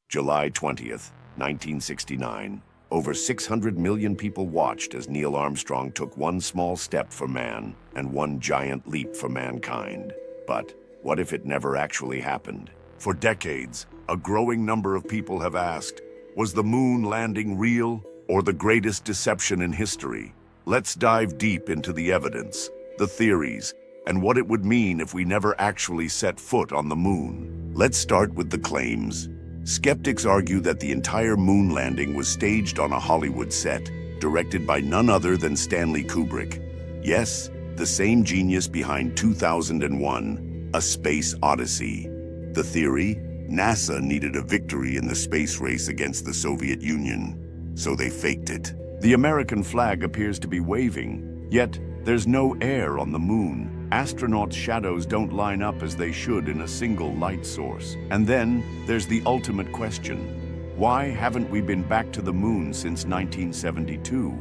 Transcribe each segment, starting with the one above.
July 20th, 1969. Over 600 million people watched as Neil Armstrong took one small step for man and one giant leap for mankind. But what if it never actually happened? For decades, a growing number of people have asked, was the moon landing real or the greatest deception in history? Let's dive deep into the evidence, the theories, and what it would mean if we never actually set foot on the moon. Let's start with the claims. Skeptics argue that the entire moon landing was staged on a Hollywood set, directed by none other than Stanley Kubrick. Yes, the same genius behind 2001, A Space Odyssey. The theory? NASA needed a victory in the space race against the Soviet Union, so they faked it. The American flag appears to be waving, yet there's no air on the moon. Astronauts' shadows don't line up as they should in a single light source. And then there's the ultimate question. Why haven't we been back to the moon since 1972?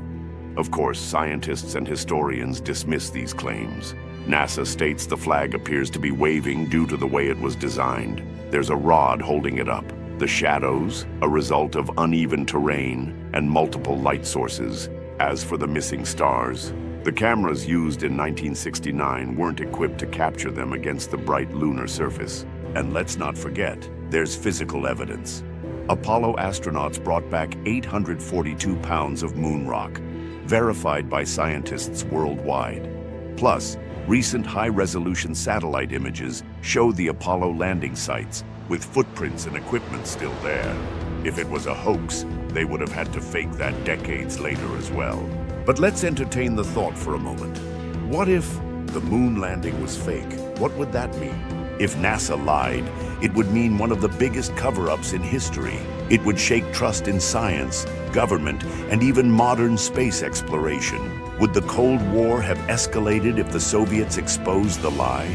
Of course, scientists and historians dismiss these claims. NASA states the flag appears to be waving due to the way it was designed. There's a rod holding it up. The shadows, a result of uneven terrain and multiple light sources. As for the missing stars, the cameras used in 1969 weren't equipped to capture them against the bright lunar surface. And let's not forget, there's physical evidence. Apollo astronauts brought back 842 pounds of moon rock, verified by scientists worldwide. Plus, recent high-resolution satellite images show the Apollo landing sites, with footprints and equipment still there. If it was a hoax, they would have had to fake that decades later as well. But let's entertain the thought for a moment. What if the moon landing was fake? What would that mean? If NASA lied, it would mean one of the biggest cover-ups in history. It would shake trust in science, government, and even modern space exploration. Would the Cold War have escalated if the Soviets exposed the lie?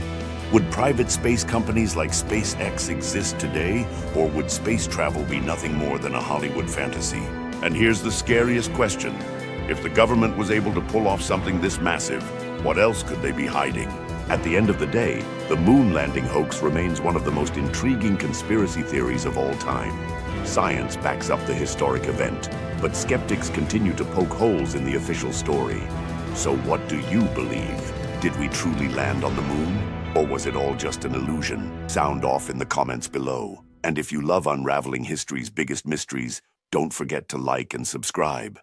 Would private space companies like SpaceX exist today, or would space travel be nothing more than a Hollywood fantasy? And here's the scariest question. If the government was able to pull off something this massive, what else could they be hiding? At the end of the day, the moon landing hoax remains one of the most intriguing conspiracy theories of all time. Science backs up the historic event, but skeptics continue to poke holes in the official story. So what do you believe? Did we truly land on the moon? Or was it all just an illusion? Sound off in the comments below. And if you love unraveling history's biggest mysteries, don't forget to like and subscribe.